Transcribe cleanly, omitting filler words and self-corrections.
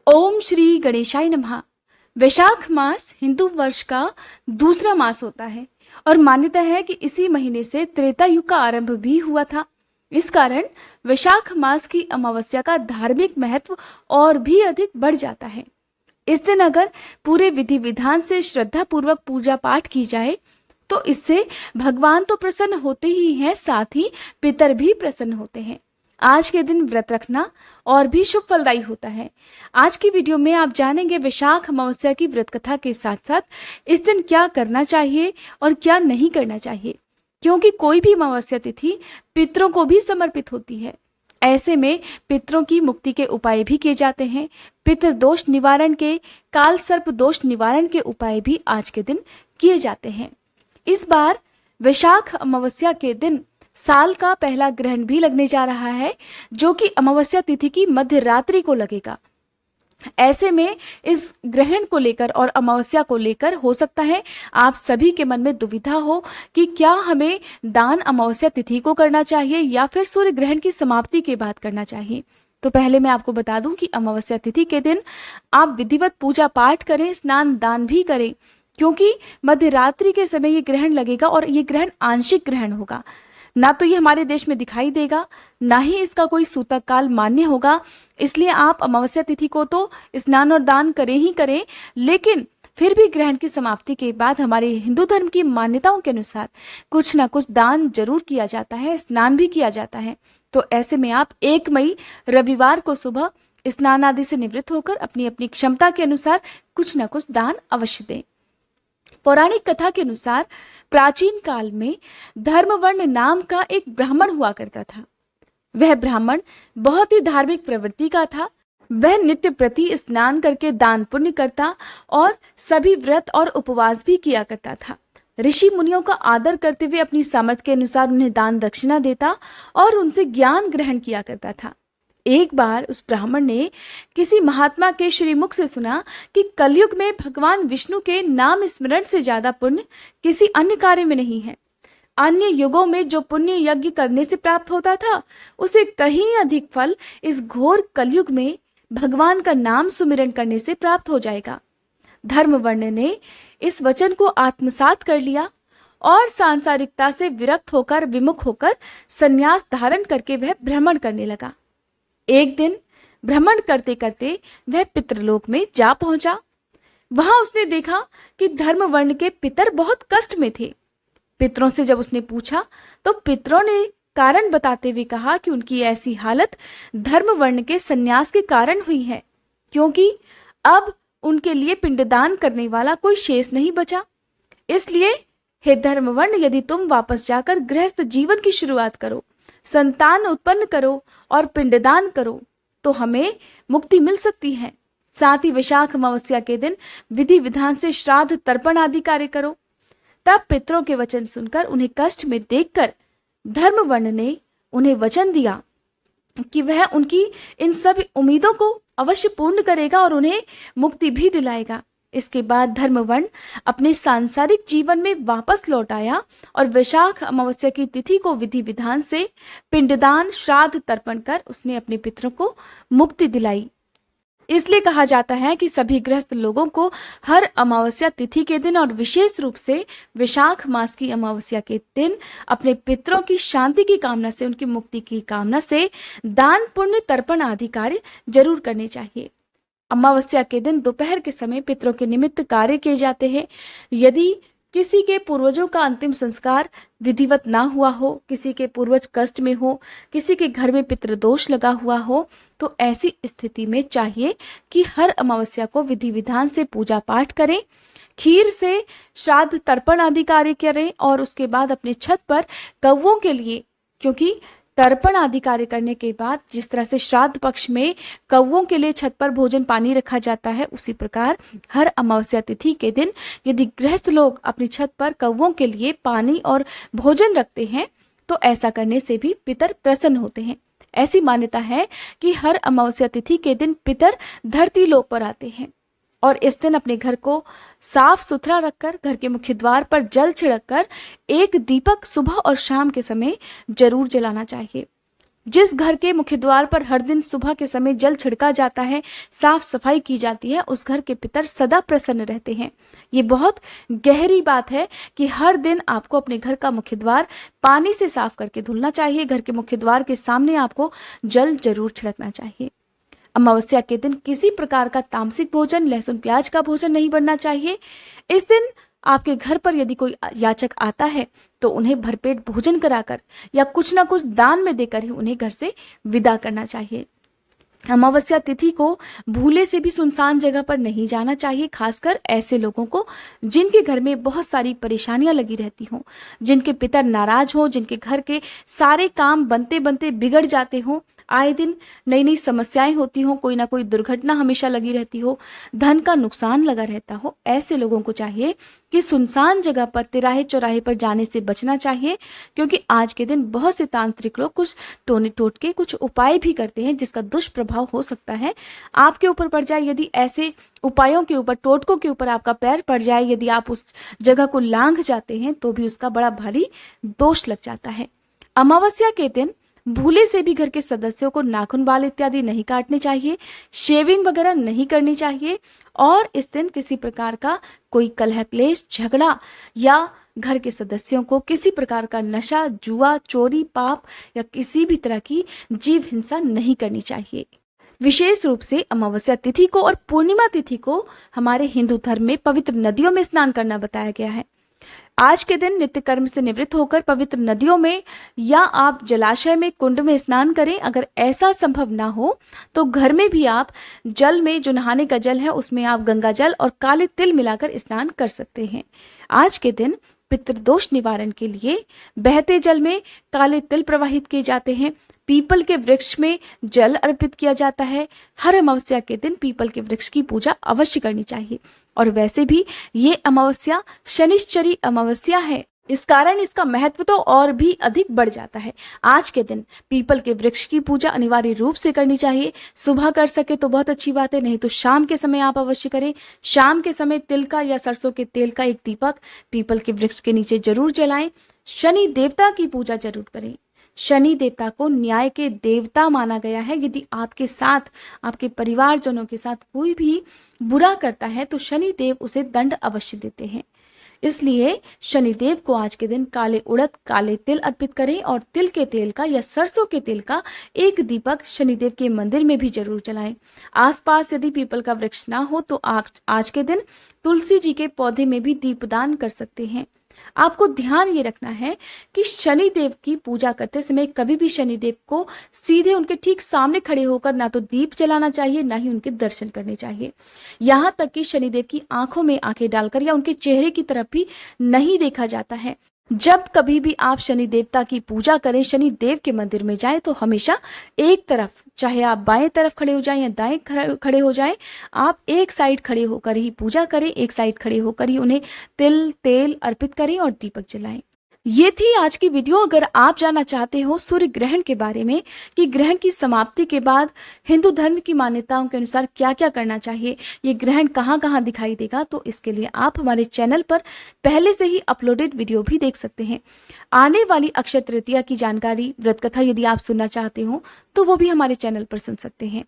ओम श्री गणेशाय नमः। वैशाख मास हिंदू वर्ष का दूसरा मास होता है और मान्यता है कि इसी महीने से त्रेता युग का आरंभ भी हुआ था। इस कारण वैशाख मास की अमावस्या का धार्मिक महत्व और भी अधिक बढ़ जाता है। इस दिन अगर पूरे विधि विधान से श्रद्धा पूर्वक पूजा पाठ की जाए तो इससे भगवान तो प्रसन्न होते ही हैं, साथ ही पितर भी प्रसन्न होते हैं। आज के दिन व्रत रखना और भी शुभ फलदायी होता है। आज की वीडियो में आप जानेंगे वैशाख अमावस्या की व्रत कथा के साथ साथ इस दिन क्या करना चाहिए और क्या नहीं करना चाहिए, क्योंकि कोई भी अमावस्या तिथि पितरों को भी समर्पित होती है। ऐसे में पितरों की मुक्ति के उपाय भी किए जाते हैं। पितृ दोष निवारण के, काल सर्प दोष निवारण के उपाय भी आज के दिन किए जाते हैं। इस बार वैशाख अमावस्या के दिन साल का पहला ग्रहण भी लगने जा रहा है, जो कि अमावस्या तिथि की मध्य रात्रि को लगेगा। ऐसे में इस ग्रहण को लेकर और अमावस्या को लेकर हो सकता है आप सभी के मन में दुविधा हो कि क्या हमें दान अमावस्या तिथि को करना चाहिए या फिर सूर्य ग्रहण की समाप्ति के बाद करना चाहिए। तो पहले मैं आपको बता दूं कि अमावस्या तिथि के दिन आप विधिवत पूजा पाठ करें, स्नान दान भी करें, क्योंकि मध्य रात्रि के समय ये ग्रहण लगेगा और ये ग्रहण आंशिक ग्रहण होगा। ना तो ये हमारे देश में दिखाई देगा, ना ही इसका कोई सूतक काल मान्य होगा। इसलिए आप अमावस्या तिथि को तो स्नान और दान करें ही करें, लेकिन फिर भी ग्रहण की समाप्ति के बाद हमारे हिंदू धर्म की मान्यताओं के अनुसार कुछ ना कुछ दान जरूर किया जाता है, स्नान भी किया जाता है। तो ऐसे में आप 1 मई रविवार को सुबह स्नान आदि से निवृत्त होकर अपनी अपनी क्षमता के अनुसार कुछ ना कुछ दान अवश्य दें। पौराणिक कथा के अनुसार प्राचीन काल में धर्मवर्ण नाम का एक ब्राह्मण हुआ करता था। वह ब्राह्मण बहुत ही धार्मिक प्रवृत्ति का था। वह नित्य प्रति स्नान करके दान पुण्य करता और सभी व्रत और उपवास भी किया करता था। ऋषि मुनियों का आदर करते हुए अपनी सामर्थ्य के अनुसार उन्हें दान दक्षिणा देता और उनसे ज्ञान ग्रहण किया करता था। एक बार उस ब्राह्मण ने किसी महात्मा के श्रीमुख से सुना कि कलयुग में भगवान विष्णु के नाम स्मरण से ज्यादा पुण्य किसी अन्य कार्य में नहीं है। अन्य युगों में जो पुण्य यज्ञ करने से प्राप्त होता था, उसे कहीं अधिक फल इस घोर कलयुग में भगवान का नाम सुमिरन करने से प्राप्त हो जाएगा। धर्मवर्ण ने इस वचन को आत्मसात कर लिया और सांसारिकता से विरक्त होकर, विमुख होकर संन्यास धारण करके वह भ्रमण करने लगा। एक दिन भ्रमण करते करते वह पितृलोक में जा पहुंचा। वहां उसने देखा कि धर्मवर्ण के पितर बहुत कष्ट में थे। पितरों से जब उसने पूछा तो पितरों ने कारण बताते हुए कहा कि उनकी ऐसी हालत धर्मवर्ण के संन्यास के कारण हुई है, क्योंकि अब उनके लिए पिंडदान करने वाला कोई शेष नहीं बचा। इसलिए हे धर्मवर्ण, यदि तुम वापस जाकर गृहस्थ जीवन की शुरुआत करो, संतान उत्पन्न करो और पिंडदान करो तो हमें मुक्ति मिल सकती है। साथ ही वैशाख अमावस्या के दिन विधि विधान से श्राद्ध तर्पण आदि कार्य करो। तब पितरों के वचन सुनकर, उन्हें कष्ट में देखकर धर्मवर्ण ने उन्हें वचन दिया कि वह उनकी इन सब उम्मीदों को अवश्य पूर्ण करेगा और उन्हें मुक्ति भी दिलाएगा। इसके बाद धर्मवर्ण अपने सांसारिक जीवन में वापस लौट आया और वैशाख अमावस्या की तिथि को विधि विधान से पिंडदान श्राद्ध तर्पण कर उसने अपने पितरों को मुक्ति दिलाई। इसलिए कहा जाता है कि सभी गृहस्थ लोगों को हर अमावस्या तिथि के दिन और विशेष रूप से वैशाख मास की अमावस्या के दिन अपने पितरों की शांति की कामना से, उनकी मुक्ति की कामना से दान पुण्य तर्पण आदि कार्य जरूर करने चाहिए। अमावस्या के दिन दोपहर के समय पितरों के निमित्त कार्य किए जाते हैं। यदि किसी के पूर्वजों का अंतिम संस्कार विधिवत ना हुआ हो, किसी के पूर्वज कष्ट में हो, किसी के घर में पितृदोष लगा हुआ हो, तो ऐसी स्थिति में चाहिए कि हर अमावस्या को विधि विधान से पूजा पाठ करें, खीर से श्राद्ध तर्पण आदि कार्य करें और उसके बाद अपने छत पर कौवों के लिए, क्योंकि तर्पण आदि कार्य करने के बाद जिस तरह से श्राद्ध पक्ष में कौवों के लिए छत पर भोजन पानी रखा जाता है, उसी प्रकार हर अमावस्या तिथि के दिन यदि गृहस्थ लोग अपनी छत पर कौवों के लिए पानी और भोजन रखते हैं तो ऐसा करने से भी पितर प्रसन्न होते हैं। ऐसी मान्यता है कि हर अमावस्या तिथि के दिन पितर धरती लोक पर आते हैं और इस दिन अपने घर को साफ सुथरा रखकर, घर के मुख्य द्वार पर जल छिड़क कर एक दीपक सुबह और शाम के समय जरूर जलाना चाहिए। जिस घर के मुख्य द्वार पर हर दिन सुबह के समय जल छिड़का जाता है, साफ सफाई की जाती है, उस घर के पितर सदा प्रसन्न रहते हैं। ये बहुत गहरी बात है कि हर दिन आपको अपने घर का मुख्य द्वार पानी से साफ करके धुलना चाहिए। घर के मुख्य द्वार के सामने आपको जल जरूर छिड़कना चाहिए। अमावस्या के दिन किसी प्रकार का तामसिक भोजन, लहसुन प्याज का भोजन नहीं बनना चाहिए। इस दिन आपके घर पर यदि कोई याचक आता है तो उन्हें भरपेट भोजन कराकर या कुछ ना कुछ दान में देकर ही उन्हें घर से विदा करना चाहिए। अमावस्या तिथि को भूले से भी सुनसान जगह पर नहीं जाना चाहिए, खासकर ऐसे लोगों को जिनके घर में बहुत सारी परेशानियां लगी रहती हों, जिनके पितर नाराज हों, जिनके घर के सारे काम बनते बनते बिगड़ जाते हों, आए दिन नई नई समस्याएं होती हों, कोई ना कोई दुर्घटना हमेशा लगी रहती हो, धन का नुकसान लगा रहता हो। ऐसे लोगों को चाहिए कि सुनसान जगह पर, तिराहे चौराहे पर जाने से बचना चाहिए, क्योंकि आज के दिन बहुत से तांत्रिक लोग कुछ टोने टोटके कुछ उपाय भी करते हैं जिसका दुष्प्रभाव हो सकता है आपके ऊपर पड़ जाए। यदि ऐसे उपायों के ऊपर, टोटकों के ऊपर आपका पैर पड़ जाए, यदि आप उस जगह को लांघ जाते हैं तो भी उसका बड़ा भारी दोष लग जाता है। अमावस्या के दिन भूले से भी घर के सदस्यों को नाखून, बाल इत्यादि नहीं काटने चाहिए, शेविंग वगैरह नहीं करनी चाहिए, और इस दिन किसी प्रकार का कोई कलह क्लेश, झगड़ा या घर के सदस्यों को किसी प्रकार का नशा, जुआ, चोरी, पाप या किसी भी तरह की जीव हिंसा नहीं करनी चाहिए। विशेष रूप से अमावस्या तिथि को और पूर्णिमा तिथि को हमारे हिंदू धर्म में पवित्र नदियों में स्नान करना बताया गया है। आज के दिन नित्य कर्म से निवृत्त होकर पवित्र नदियों में या आप जलाशय में, कुंड में स्नान करें। अगर ऐसा संभव ना हो तो घर में भी आप जल में, जो नहाने का जल है उसमें आप गंगा जल और काले तिल मिलाकर स्नान कर सकते हैं। आज के दिन पितृदोष निवारण के लिए बहते जल में काले तिल प्रवाहित किए जाते हैं। पीपल के वृक्ष में जल अर्पित किया जाता है। हर अमावस्या के दिन पीपल के वृक्ष की पूजा अवश्य करनी चाहिए। और वैसे भी ये अमावस्या शनिश्चरी अमावस्या है, इस कारण इसका महत्व तो और भी अधिक बढ़ जाता है। आज के दिन पीपल के वृक्ष की पूजा अनिवार्य रूप से करनी चाहिए। सुबह कर सके तो बहुत अच्छी बात है, नहीं तो शाम के समय आप अवश्य करें। शाम के समय तिल का या सरसों के तेल का एक दीपक पीपल के वृक्ष के नीचे जरूर जलाएं। शनि देवता की पूजा जरूर करें। शनि देवता को न्याय के देवता माना गया है। यदि आपके साथ, आपके परिवारजनों के साथ कोई भी बुरा करता है तो शनि देव उसे दंड अवश्य देते हैं। इसलिए शनिदेव को आज के दिन काले उड़द, काले तिल अर्पित करें और तिल के तेल का या सरसों के तेल का एक दीपक शनिदेव के मंदिर में भी जरूर जलाएं। आसपास यदि पीपल का वृक्ष ना हो तो आप आज के दिन तुलसी जी के पौधे में भी दीपदान कर सकते हैं। आपको ध्यान ये रखना है कि शनिदेव की पूजा करते समय कभी भी शनिदेव को सीधे उनके ठीक सामने खड़े होकर ना तो दीप जलाना चाहिए, ना ही उनके दर्शन करने चाहिए। यहाँ तक कि शनिदेव की आंखों में आंखें डालकर या उनके चेहरे की तरफ भी नहीं देखा जाता है। जब कभी भी आप शनि देवता की पूजा करें, शनि देव के मंदिर में जाएं तो हमेशा एक तरफ, चाहे आप बाएं तरफ खड़े हो जाएं या दाएं खड़े हो जाएं, आप एक साइड खड़े होकर ही पूजा करें, एक साइड खड़े होकर ही उन्हें तिल, तेल अर्पित करें और दीपक जलाएं। ये थी आज की वीडियो। अगर आप जानना चाहते हो सूर्य ग्रहण के बारे में कि ग्रहण की समाप्ति के बाद हिंदू धर्म की मान्यताओं के अनुसार क्या क्या करना चाहिए, ये ग्रहण कहाँ कहाँ दिखाई देगा, तो इसके लिए आप हमारे चैनल पर पहले से ही अपलोडेड वीडियो भी देख सकते हैं। आने वाली अक्षय तृतीया की जानकारी, व्रत कथा यदि आप सुनना चाहते हो तो वो भी हमारे चैनल पर सुन सकते हैं।